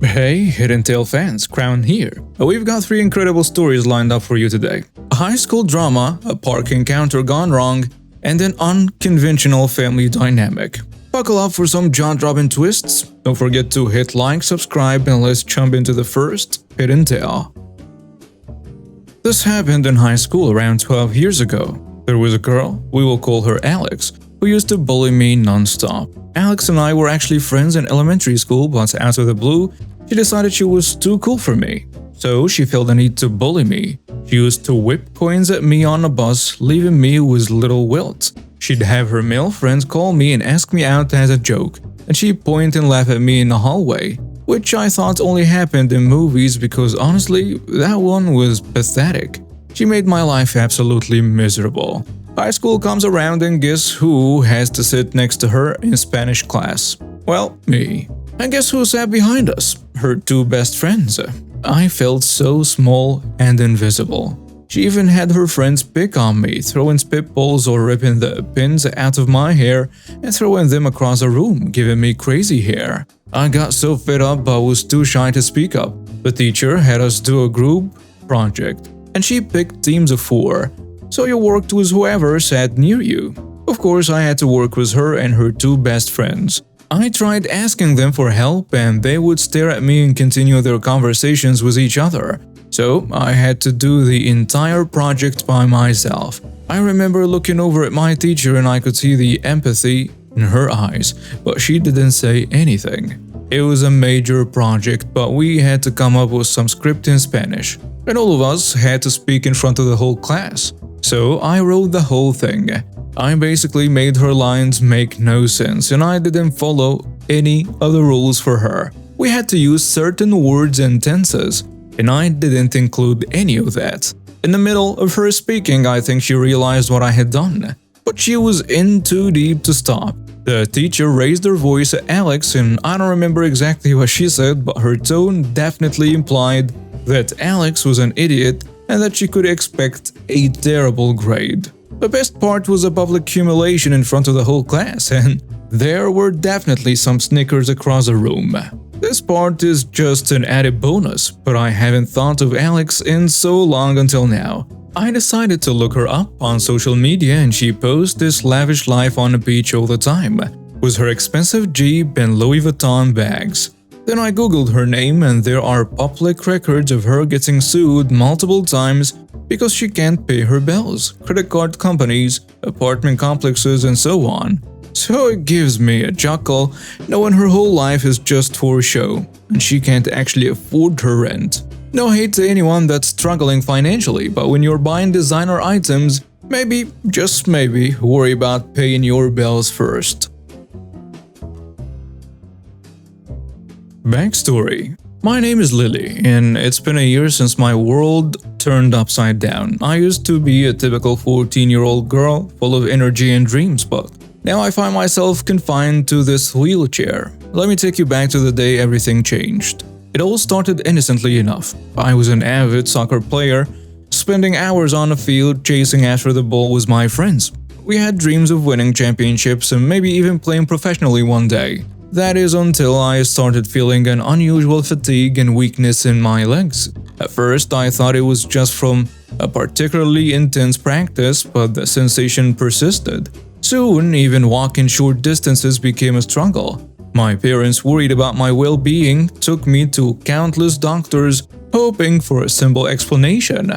Hey, Hidden Tale fans, Crown here. We've got 3 incredible stories lined up for you today. A high school drama, a park encounter gone wrong, and an unconventional family dynamic. Buckle up for some jaw-dropping twists. Don't forget to hit like, subscribe, and let's jump into the first Hidden Tale. This happened in high school around 12 years ago. There was a girl, we will call her Alex, who used to bully me non-stop. Alex and I were actually friends in elementary school, but out of the blue, she decided she was too cool for me. So she felt the need to bully me. She used to whip coins at me on a bus, leaving me with little welts. She'd have her male friends call me and ask me out as a joke, and she'd point and laugh at me in the hallway, which I thought only happened in movies because honestly, that one was pathetic. She made my life absolutely miserable. High school comes around and guess who has to sit next to her in Spanish class? Well, me. And guess who sat behind us? Her 2 best friends. I felt so small and invisible. She even had her friends pick on me, throwing spitballs or ripping the pins out of my hair and throwing them across the room, giving me crazy hair. I got so fed up but was too shy to speak up. The teacher had us do a group project, and she picked teams of 4. So you worked with whoever sat near you. Of course, I had to work with her and her 2 best friends. I tried asking them for help and they would stare at me and continue their conversations with each other. So I had to do the entire project by myself. I remember looking over at my teacher and I could see the empathy in her eyes, but she didn't say anything. It was a major project, but we had to come up with some script in Spanish, and all of us had to speak in front of the whole class. So I wrote the whole thing. I basically made her lines make no sense and I didn't follow any of the rules for her. We had to use certain words and tenses, and I didn't include any of that. In the middle of her speaking, I think she realized what I had done, but she was in too deep to stop. The teacher raised her voice at Alex and I don't remember exactly what she said, but her tone definitely implied that Alex was an idiot and that she could expect a terrible grade. The best part was a public humiliation in front of the whole class, and there were definitely some snickers across the room. This part is just an added bonus, but I haven't thought of Alex in so long until now. I decided to look her up on social media and she posts this lavish life on the beach all the time, with her expensive Jeep and Louis Vuitton bags. Then I googled her name and there are public records of her getting sued multiple times because she can't pay her bills, credit card companies, apartment complexes, and so on. So it gives me a chuckle knowing her whole life is just for show and she can't actually afford her rent. No hate to anyone that's struggling financially, but when you're buying designer items, maybe, just maybe, worry about paying your bills first. Backstory. My name is Lily, and it's been a year since my world turned upside down. I used to be a typical 14-year-old girl, full of energy and dreams, but now I find myself confined to this wheelchair. Let me take you back to the day everything changed. It all started innocently enough. I was an avid soccer player, spending hours on the field chasing after the ball with my friends. We had dreams of winning championships and maybe even playing professionally one day. That is until I started feeling an unusual fatigue and weakness in my legs. At first, I thought it was just from a particularly intense practice, but the sensation persisted. Soon, even walking short distances became a struggle. My parents, worried about my well-being, took me to countless doctors, hoping for a simple explanation.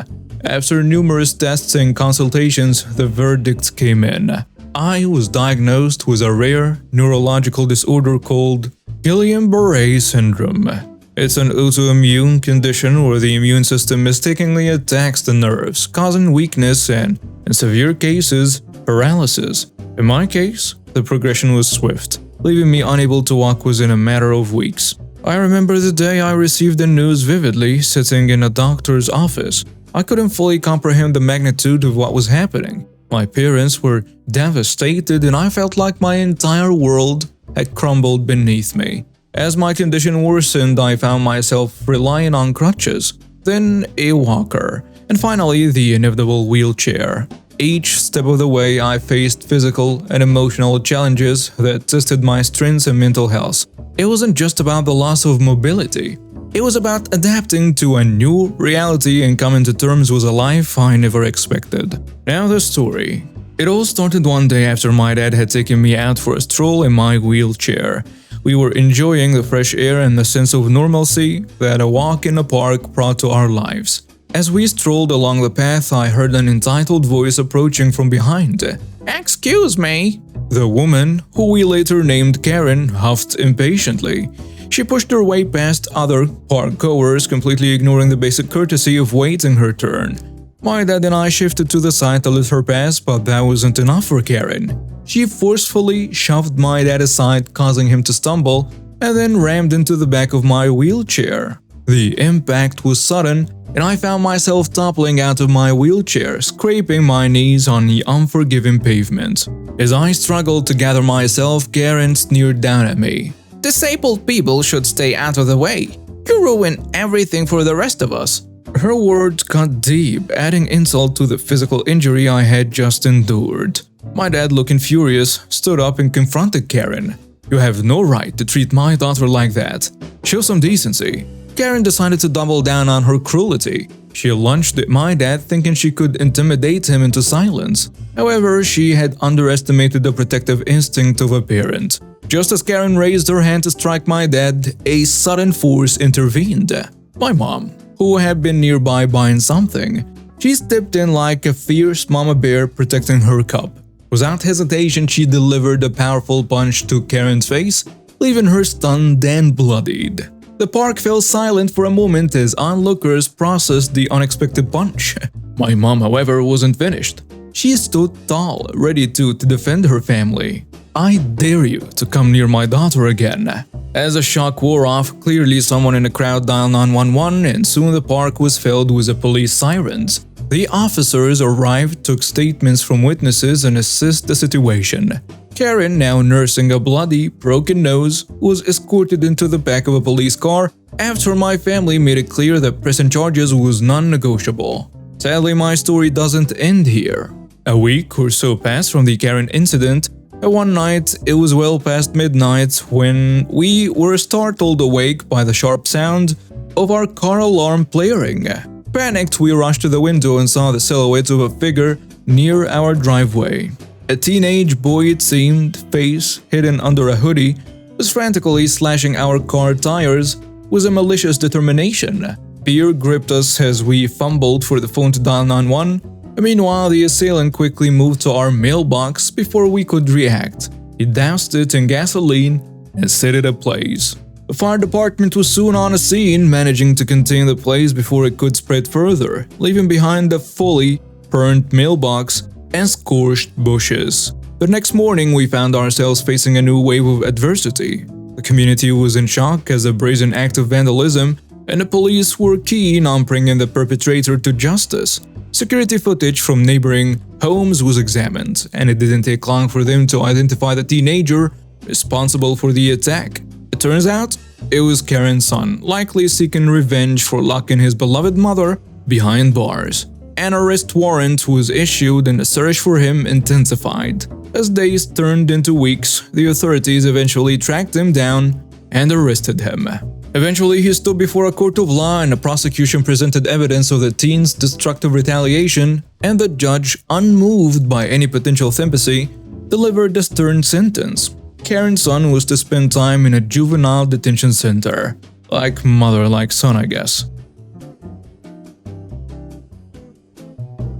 After numerous tests and consultations, the verdict came in. I was diagnosed with a rare neurological disorder called Guillain-Barré syndrome. It's an autoimmune condition where the immune system mistakenly attacks the nerves, causing weakness and, in severe cases, paralysis. In my case, the progression was swift, leaving me unable to walk within a matter of weeks. I remember the day I received the news vividly, sitting in a doctor's office. I couldn't fully comprehend the magnitude of what was happening. My parents were devastated and I felt like my entire world had crumbled beneath me. As my condition worsened, I found myself relying on crutches, then a walker, and finally the inevitable wheelchair. Each step of the way, I faced physical and emotional challenges that tested my strengths and mental health. It wasn't just about the loss of mobility. It was about adapting to a new reality and coming to terms with a life I never expected. Now the story. It all started one day after my dad had taken me out for a stroll in my wheelchair. We were enjoying the fresh air and the sense of normalcy that a walk in the park brought to our lives. As we strolled along the path, I heard an entitled voice approaching from behind. "Excuse me." The woman, who we later named Karen, huffed impatiently. She pushed her way past other park-goers, completely ignoring the basic courtesy of waiting her turn. My dad and I shifted to the side to let her pass, but that wasn't enough for Karen. She forcefully shoved my dad aside, causing him to stumble, and then rammed into the back of my wheelchair. The impact was sudden, and I found myself toppling out of my wheelchair, scraping my knees on the unforgiving pavement. As I struggled to gather myself, Karen sneered down at me. "Disabled people should stay out of the way. You ruin everything for the rest of us." Her words cut deep, adding insult to the physical injury I had just endured. My dad, looking furious, stood up and confronted Karen. "You have no right to treat my daughter like that. Show some decency." Karen decided to double down on her cruelty. She lunged at my dad, thinking she could intimidate him into silence. However, she had underestimated the protective instinct of a parent. Just as Karen raised her hand to strike my dad, a sudden force intervened. My mom, who had been nearby buying something. She stepped in like a fierce mama bear protecting her cub. Without hesitation, she delivered a powerful punch to Karen's face, leaving her stunned and bloodied. The park fell silent for a moment as onlookers processed the unexpected punch. My mom, however, wasn't finished. She stood tall, ready to defend her family. "I dare you to come near my daughter again." As the shock wore off, clearly someone in the crowd dialed 911, and soon the park was filled with the police sirens. The officers arrived, took statements from witnesses, and assessed the situation. Karen, now nursing a bloody, broken nose, was escorted into the back of a police car after my family made it clear that pressing charges was non-negotiable. Sadly, my story doesn't end here. A week or so passed from the Karen incident, and one night, it was well past midnight when we were startled awake by the sharp sound of our car alarm blaring. Panicked, we rushed to the window and saw the silhouette of a figure near our driveway. A teenage boy, it seemed, face hidden under a hoodie, was frantically slashing our car tires with a malicious determination. Fear gripped us as we fumbled for the phone to dial 911. Meanwhile, the assailant quickly moved to our mailbox before we could react. He doused it in gasoline and set it ablaze. The fire department was soon on the scene, managing to contain the blaze before it could spread further, leaving behind a fully burned mailbox and scorched bushes. The next morning, we found ourselves facing a new wave of adversity. The community was in shock as a brazen act of vandalism, and the police were keen on bringing the perpetrator to justice. Security footage from neighboring homes was examined, and it didn't take long for them to identify the teenager responsible for the attack. It turns out, it was Karen's son, likely seeking revenge for locking his beloved mother behind bars. An arrest warrant was issued and the search for him intensified. As days turned into weeks, the authorities eventually tracked him down and arrested him. Eventually, he stood before a court of law and the prosecution presented evidence of the teen's destructive retaliation, and the judge, unmoved by any potential sympathy, delivered a stern sentence. Karen's son was to spend time in a juvenile detention center. Like mother, like son, I guess.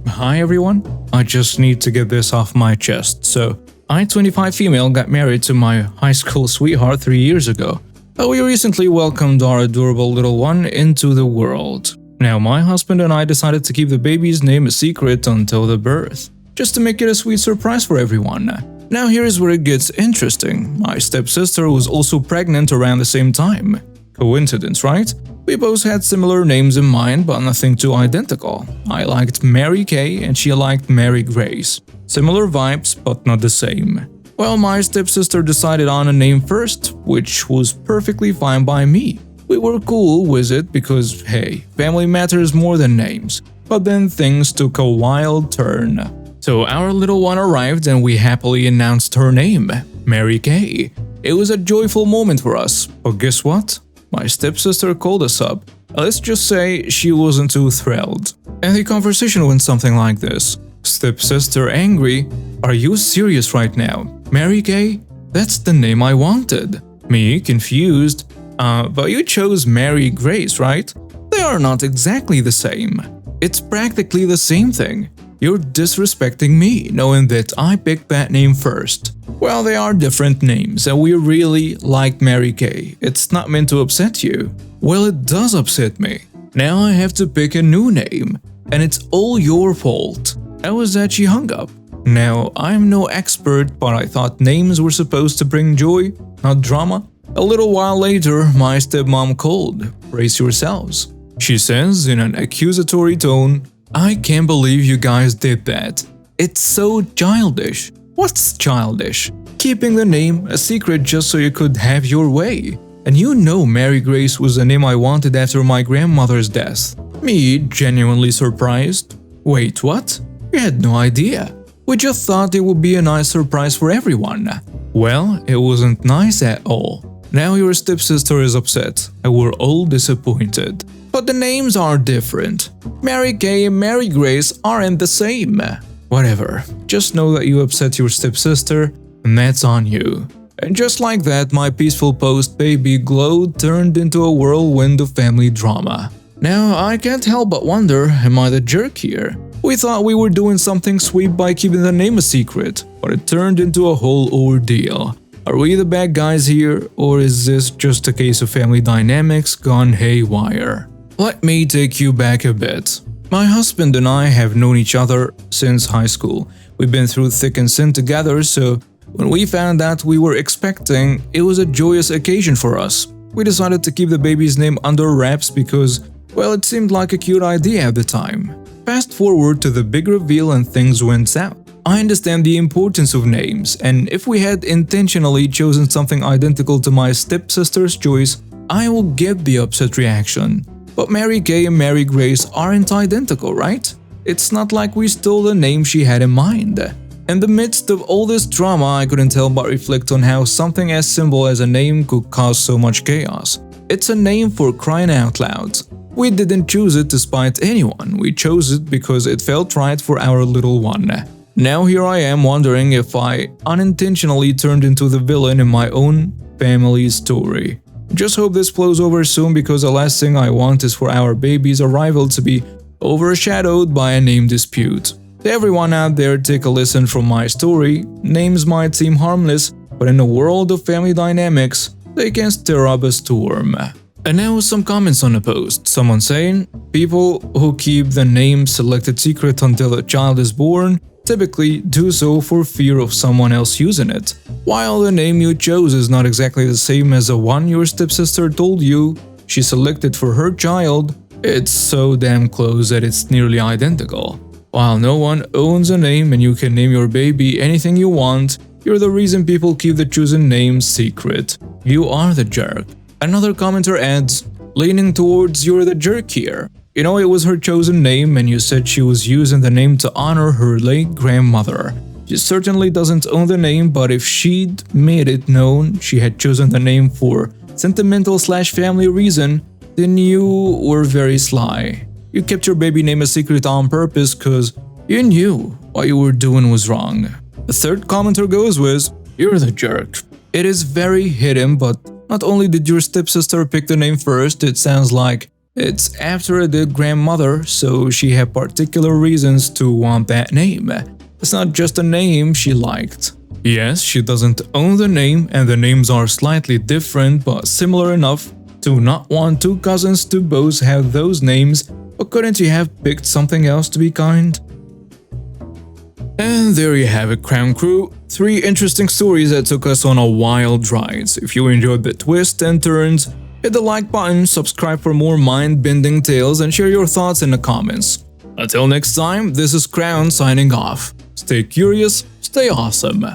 Hi everyone, I just need to get this off my chest. So, I, 25 female, got married to my high school sweetheart 3 years ago. But we recently welcomed our adorable little one into the world. Now, my husband and I decided to keep the baby's name a secret until the birth, just to make it a sweet surprise for everyone. Now here's where it gets interesting. My stepsister was also pregnant around the same time. Coincidence, right? We both had similar names in mind, but nothing too identical. I liked Mary Kay and she liked Mary Grace. Similar vibes, but not the same. Well, my stepsister decided on a name first, which was perfectly fine by me. We were cool with it because, hey, family matters more than names. But then things took a wild turn. So our little one arrived and we happily announced her name, Mary Kay. It was a joyful moment for us, but guess what? My stepsister called us up. Let's just say she wasn't too thrilled. And the conversation went something like this. Stepsister angry, are you serious right now? Mary Kay? That's the name I wanted. Me confused. But you chose Mary Grace, right? They are not exactly the same. It's practically the same thing. You're disrespecting me, knowing that I picked that name first. Well, they are different names, and we really like Mary Kay. It's not meant to upset you. Well, it does upset me. Now I have to pick a new name, and it's all your fault. How was that she hung up? Now, I'm no expert, but I thought names were supposed to bring joy, not drama. A little while later, my stepmom called. Brace yourselves. She says in an accusatory tone, I can't believe you guys did that. It's so childish. What's childish? Keeping the name a secret just so you could have your way. And you know Mary Grace was the name I wanted after my grandmother's death. Me, genuinely surprised. Wait, what? We had no idea. We just thought it would be a nice surprise for everyone. Well, it wasn't nice at all. Now your stepsister is upset, and we're all disappointed. But the names are different. Mary Kay and Mary Grace aren't the same. Whatever, just know that you upset your stepsister, and that's on you. And just like that, my peaceful post-baby glow turned into a whirlwind of family drama. Now, I can't help but wonder, am I the jerk here? We thought we were doing something sweet by keeping the name a secret, but it turned into a whole ordeal. Are we the bad guys here, or is this just a case of family dynamics gone haywire? Let me take you back a bit. My husband and I have known each other since high school. We've been through thick and thin together, so when we found out we were expecting, it was a joyous occasion for us. We decided to keep the baby's name under wraps because, well, it seemed like a cute idea at the time. Fast forward to the big reveal and things went south. I understand the importance of names, and if we had intentionally chosen something identical to my stepsister's choice, I will get the upset reaction. But Mary Kay and Mary Grace aren't identical, right? It's not like we stole the name she had in mind. In the midst of all this drama, I couldn't help but reflect on how something as simple as a name could cause so much chaos. It's a name for crying out loud. We didn't choose it to spite anyone, we chose it because it felt right for our little one. Now here I am wondering if I unintentionally turned into the villain in my own family story. Just hope this blows over soon because the last thing I want is for our baby's arrival to be overshadowed by a name dispute. To everyone out there, take a listen from my story. Names might seem harmless, but in the world of family dynamics, they can stir up a storm. And now some comments on the post. Someone saying, people who keep the name selected secret until the child is born typically do so for fear of someone else using it. While the name you chose is not exactly the same as the one your stepsister told you she selected for her child, it's so damn close that it's nearly identical. While no one owns a name and you can name your baby anything you want, you're the reason people keep the chosen name secret. You are the jerk. Another commenter adds, leaning towards you're the jerk here. You know, it was her chosen name and you said she was using the name to honor her late grandmother. She certainly doesn't own the name, but if she'd made it known she had chosen the name for sentimental/family reason, then you were very sly. You kept your baby name a secret on purpose cause you knew what you were doing was wrong. The third commenter goes with, you're the jerk. It is very hidden, but not only did your stepsister pick the name first, it sounds like it's after a dead grandmother, so she had particular reasons to want that name. It's not just a name she liked. Yes, she doesn't own the name and the names are slightly different but similar enough to not want two cousins to both have those names, but couldn't you have picked something else to be kind? And there you have it, Crown Crew. 3 interesting stories that took us on a wild ride. If you enjoyed the twists and turns, hit the like button, subscribe for more mind-bending tales, and share your thoughts in the comments. Until next time, this is Crown signing off. Stay curious, stay awesome.